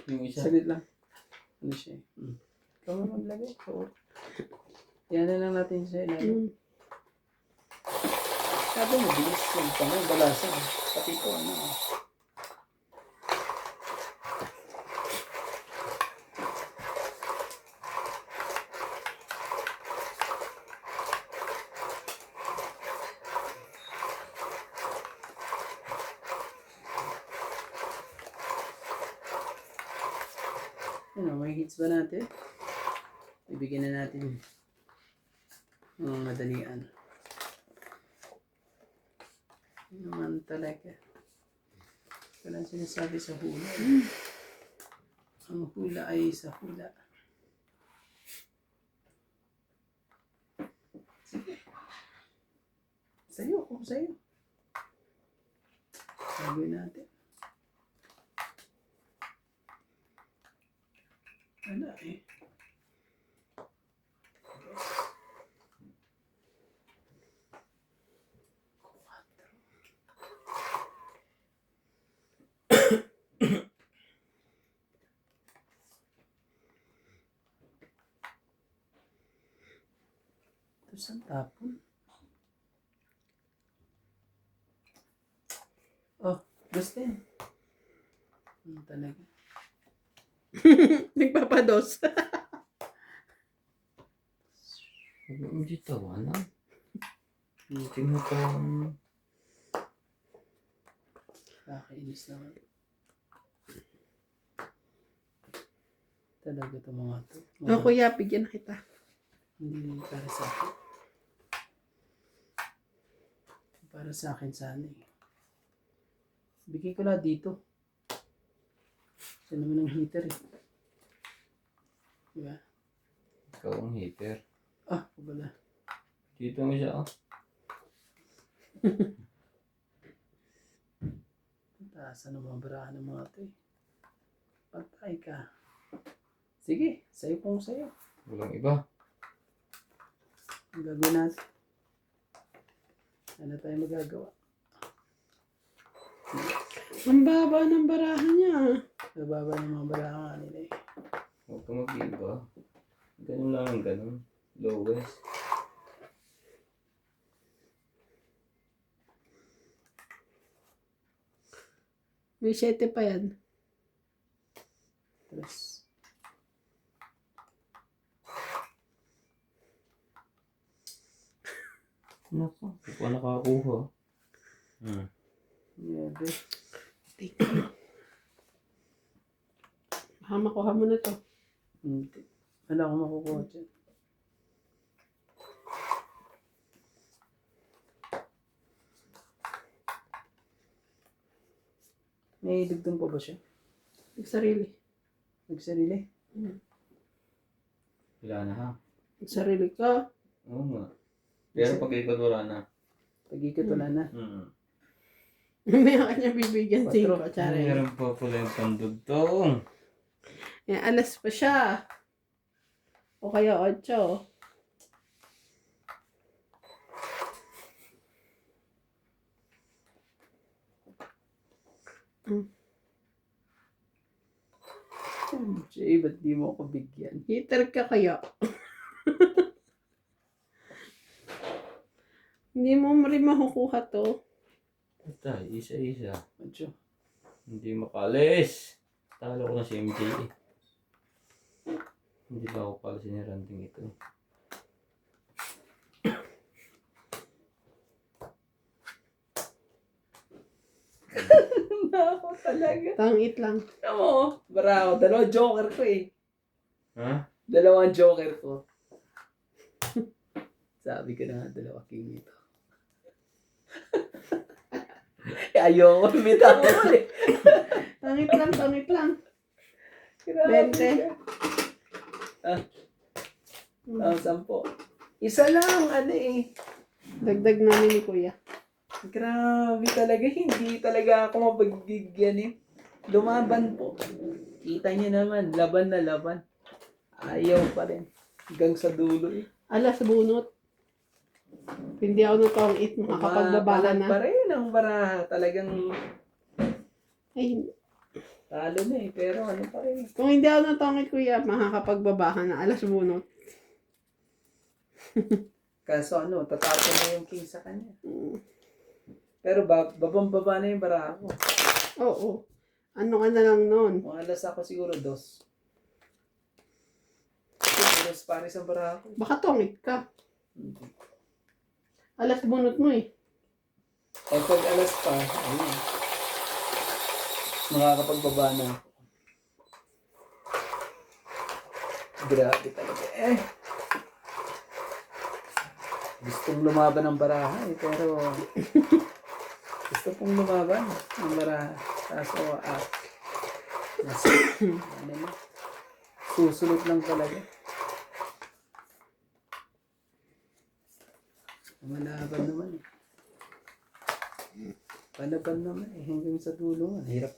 Yung isa. Saglit lang. Ano siya eh. Ikaw na maglagay. Oo. Yan na lang natin siya. Sabi mo, bilis yan. Tama, balasan. Pati ko, ano. Ano, may hits ba natin? Ibigyan na natin ng madalian. Yun naman talaga. Ito lang sinasabi sa hula. Ang hula ay sa hula. Sige. Sa'yo, kung sa'yo. Sabi natin. Wala eh. Ito saan tapon? Oh, gusto yan. Talaga. Nagpapados. Hindi tawanan. Tingnan ko. Nakakainis naman. Talaga ito mga ito. O kuya, bigyan na kita. Hindi para sa akin. Para sa akin sana eh. Bigay ko lang dito. Siya naman ang heater eh. Diba? Ikaw ang hater. Ah, wala. Dito mo siya, oh. Taasan ang mga barahan ng mga ito eh. Patay ka. Sige, sa'yo kung sa'yo. Walang iba. Ang gagawin natin. Ano tayo magagawa? Ang baba ng barahan niya. Nababa ng mga barahan nila eh. Huwag ka mag-iba. Ganun lang ang ganun. Lowest. May 7 pa yan. Tres. Naku, hindi pa nakakuha. Nueve. Thank you. Makuha mo na to. Hindi. Wala akong makukuha dyan. May dugtong pa ba siya? Nagsarili. Nagsarili? Wala na ha. Nagsarili ka. Oo nga. Pero pag ikot wala na. Pag-ikot wala na. May kanya bibigyan Patro. 5, Charing. Meron pa pala yung pandugtong. Alas pa siya. O kaya 8. Jay, ba't di mo ako bigyan? Heater ka kaya? Hindi mo rin makukuha to. Ito, isa-isa. Medyo. Hindi makalis. Talo ko na si MJ eh. Hindi ba ako pala siniranting ito? Ako talaga. Tangit lang. Alam mo, bara ako. Dalawang joker ko eh. Ha? Dalawang joker ko. Sabi ko na nga, dalawa king ito. Ayoko bitaw eh. Tangit lang. 20. Ah, 10. Isa lang, ano eh. Dagdag namin ni Kuya. Grabe talaga, hindi talaga ako mapagigyan eh. Lumaban po. Kita niyo naman, laban na laban. Ayaw pa rin. Hanggang sa dulo eh. Alas bunot. Hindi ako natangit. Makakapagbabaha Mapalag na. pa rin ang baraha. Talagang Ay, talo na eh. Pero ano pa rin. kung hindi ako natangit, Kuya, makakapagbabaha na. Alas bunot. Kaso ano, tatapon na yung king sa kanya. Pero babang-baba na yung baraha ko. Oo. Ano ka na lang nun? Mga alas ako siguro 2. Alas pares ang baraha ko. Baka tongit ka. Hindi. Alas bunot mo eh. Eh pag alas pa, ayun. Makakapagbaba na ako. Grabe talaga eh. Gustong lumaban ng baraha eh, pero gusto pong lumaban ng baraha. Kaso ano na, susunod lang talaga. Malaban naman eh. Palaban naman eh, hanggang sa dulo. Ang hirap.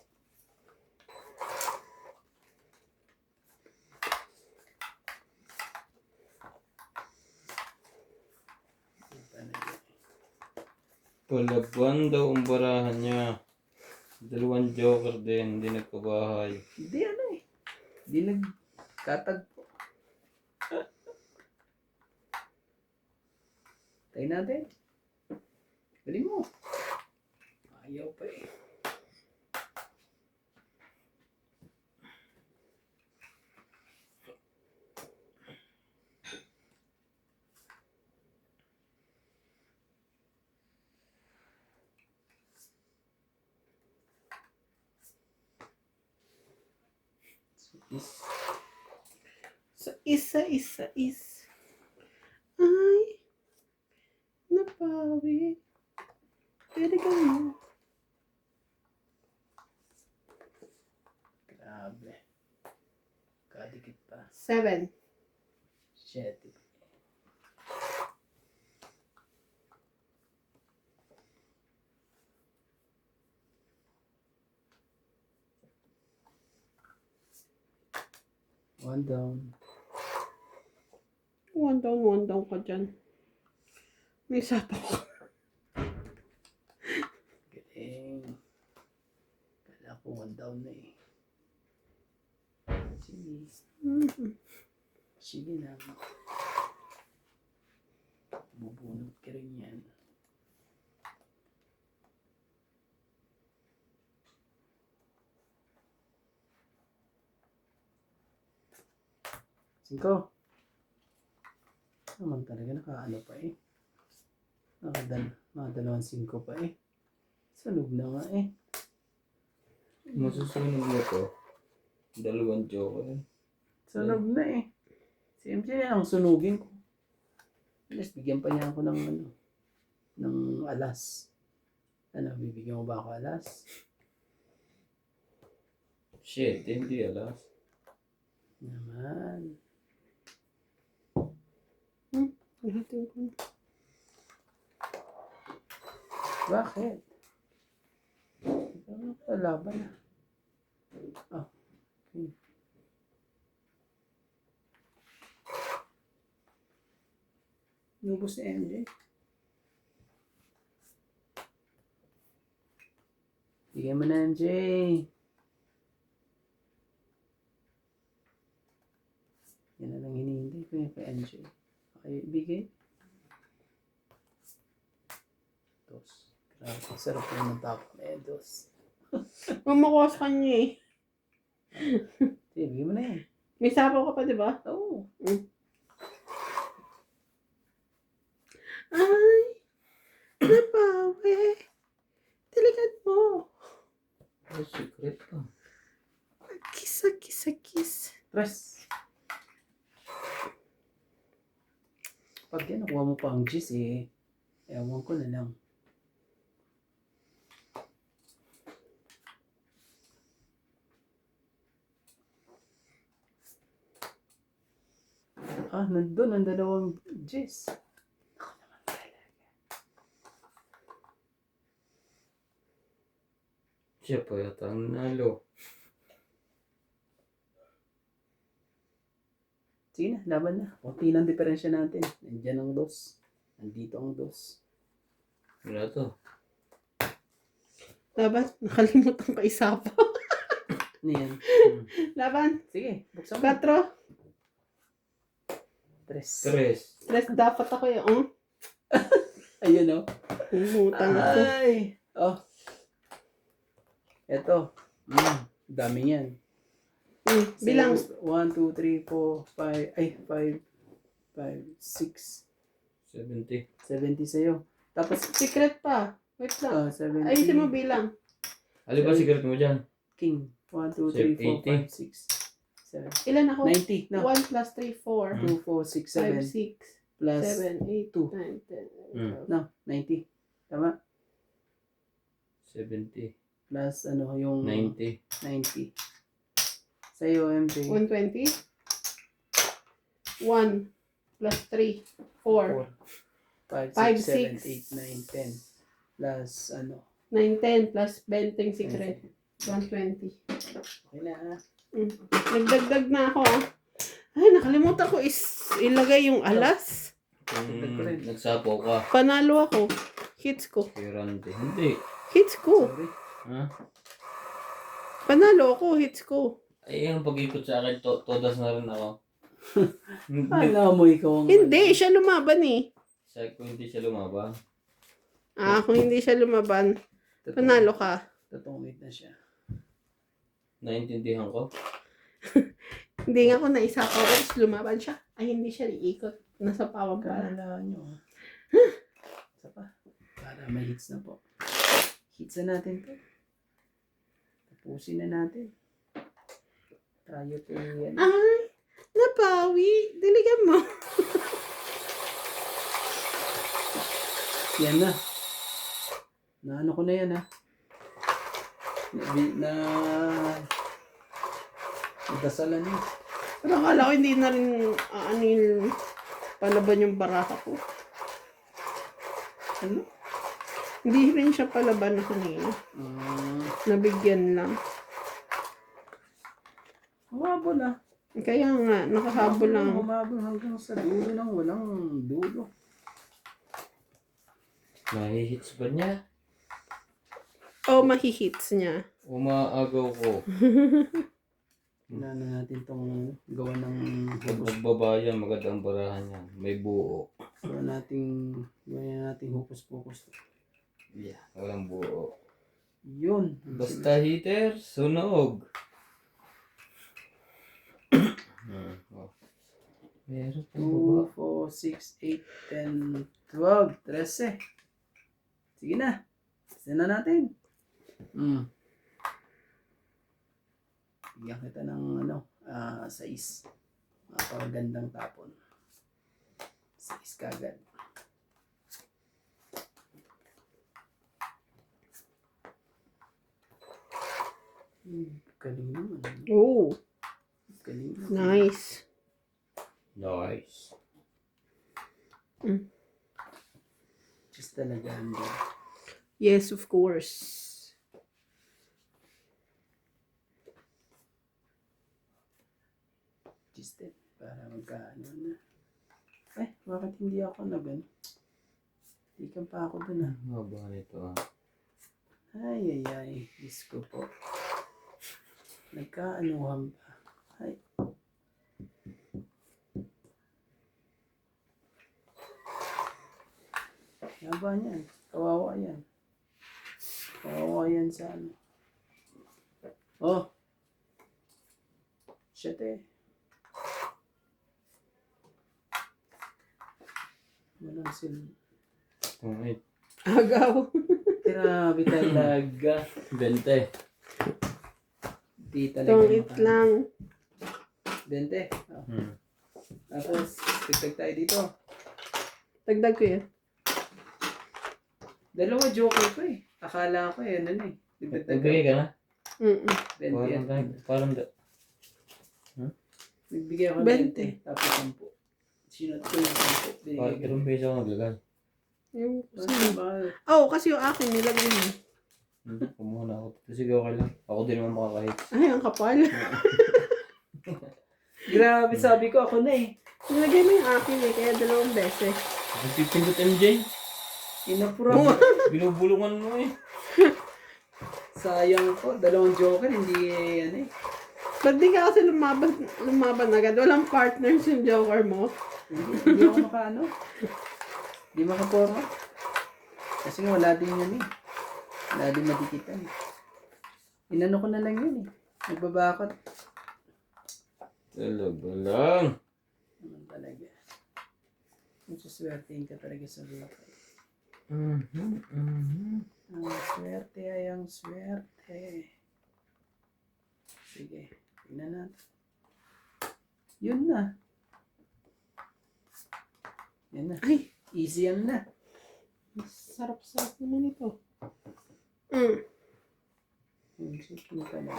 Palaban daw ang barahan niya. Dalawang joker din, hindi nagkabahay. Hindi ano eh. Hindi nagkatagpo. Tayo natin. Galing mo. Ayaw pa eh. Isa is. Ay. Napawi. Pwede ka mo. Grabe. Kadikit pa. 7. Shit. One down. One down ka dyan. May sapaw ka. Galing. Kala ko one down na eh. Sige. Sige na. Bubunot ka rin yan. Cinco. Naman talaga nakaano pa eh. Nakadalawang 5 pa eh. Sunog na nga eh. Masusunod mo to. Dalawang chocolate. Sunog na eh. Si MJ ang sunugin ko. Alas, bigyan pa niya ako ng ano, ng alas. Ano, bibigyan mo ba ako alas? Shit, hindi alas. Naman. Natin ko. Bakit? Ano kalaban na? Ah, okay. Nubos ni MJ. Bigyan mo na MJ. Yan na lang hinihintay ko yung kay MJ. Okay, bigay. Dos. Grabe, sarap yung matapos na eh, dos. Mamakuha sa kanya eh. Sige, bigyan mo na yan. May sapaw ka pa, di ba? Oo. Ay, nabawi. Delikad mo. Ay, secret ka. Kiss. Press. Pag yan, nakuha mo pa ang gis eh. Ewan ko na lang. Ah, nandun ang dalawang gis. Siya pa yata ang nanalo. Sige na, laban na. Kunti ng diferensya natin. Nandiyan ang dos. Nandito ang dos. Wala to. Laban, nakalimutan ko isa pa. Ano yan? Laban, Sige, buksan mo. 4. Tres. Stress dapat ako yun. Ayun o. Umutan ako. Ay! Oh. Eto. Dami yan. Bilang. 1, 2, 3, 4, 5. Ay, 5, 6. 70. 70 sa'yo. Tapos, Secret pa. Wait lang. 70. Ayusin mo bilang. Ano ba secret mo dyan? King. 1, 2, 3, 4, 5, 6, 7. Ilan ako? 90. No. 1 plus 3, 4. 2, 4, 6, 5, 7. 6, Plus 7, 8, 2. 9, 10, 11, 12. No, 90. Tama? 70. Plus ano yung 90. 90. Sa'yo, MJ. 120. 1 plus 3, 4. 5, 5, 6, 7, 8, 9, 10. Plus ano. 9, 10 plus 20 secret. 120. Okay na ha. Nagdagdag na ako. Ay, nakalimutan ko ilagay yung alas. Kung nagsapo ka. Panalo ako. Hits ko. Kirante. Hindi. Hits ko. Sorry. Ha? Panalo ako. Hits ko. Ay, yung pag-ikot sa akin, todas na rin ako. Alam mo ikaw ang... Hindi, siya lumaban eh. Sa ko hindi siya lumaban. Kung hindi siya lumaban, panalo ka. Tatungit na siya. Naintindihan ko. Hindi nga ako naisapaw ko, tapos lumaban siya. Ay, hindi siya iikot. Nasa pawang para. Kailangan nyo. Isa pa. Para may hits na po. Hits na natin to. Tapusin na natin. Tayo po yan. Ay, napawi. Diligan mo. Yan na. Na ano ko na yan ha. Nadasalan niya. Pero akala ko hindi na rin palaban yung baraka ko. Ano? Hindi rin siya palaban na kanina. Nabigyan lang. Humabol ah. Kaya nga, nakahabol lang. Humabol hanggang sa dulo ng walang dulo. Mahihits ba niya? O mahihits niya. Umaagaw ko. Kailangan natin tong gawa ng Pag nagbabaya, magandang barahan yan. May buo. gawa nating hupos-pocus. Yeah, walang buo. Yun. Basta heater, sunog. Oh. Meron pa ba? 2, 4, 6, 8, 10, 12, 13. Sige na. Isa na natin. Bigyan kita ng size. Napakagandang tapon. Size kagad. Galing naman. Oh, Galing naman. nice. Nice. Just talaga ang Yes, of course. just it. Para magkaano na. Bakit hindi ako Hindi ka pa ako dun ah. Haba nito ah. Ay. Diyos ko po. Nagkaanuhan pa. Ay. Haba niyan. Kawawa yan. Kawawa yan sa ano. Oh. Shit eh. Walang silbi. Tungit. Agaw. Grabe talaga. 20. Di talaga. Tungit lang. 20. Oh. Tapos, tigtag tayo dito. Dagdag ko yan. Dalawa joker ko eh. Akala ko eh, ano eh. Nagbigay ka na? 20 yan. Parang Nagbigay ako ng 20. 20. Tapos 10. Sinot ko yung 10. Binigay ko. Parang peso ako naglagay. Yung, Mahal. oh, kasi yung akin nilagay mo. Kumuha na ako. Sige, okay lang. Ako din naman makakahit. Ay, ang kapal. Grabe, sabi ko ako na eh. Nilagay mo yung akin eh, kaya 2 beses. Ang 15 MJ. Inapura. Binubulungan mo eh. Sayang ko. 2 joker, hindi ano eh. Ba't di ka kasi lumaban agad? Walang partners yung joker mo. Hindi ako makaano. Hindi makaporo. Kasi nga wala din yun eh. Wala din madikitan. Inano ko na lang yun eh. Nagbabakot. Talaga lang. Naman talaga. Suswertein ka talaga sa buhay. Ang swerte ay ang swerte. Sige, tingnan natin. Yun na. Yan na. Ay, Easy yan na. sarap-sarap naman ito. Yung chicken ka na.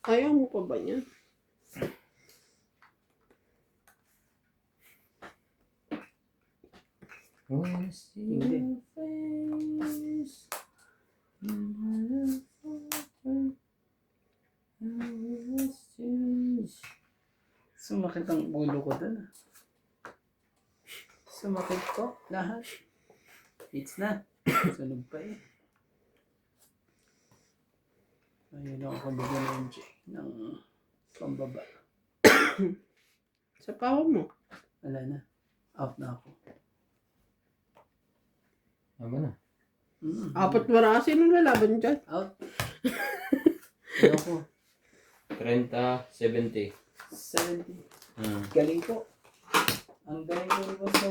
Ayaw mo pa ba niyan? Wanna see your face. Sumakit ang ulo ko dun ah. Sumakit ko lahat. It's na. Sunog pa eh. Ayun ako bigyan ng MJ ng pambaba. Sa pawa mo. Wala na. Out na ako. Ano na? 4 barasin nung lalaban dyan. Out. Ano ko? 30, 70. 70. Galing ko. Ang galing ko rin mas ko.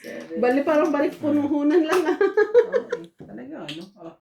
7. Bali parang balik punuhunan lang ah. Okay. Talaga ano? Oh.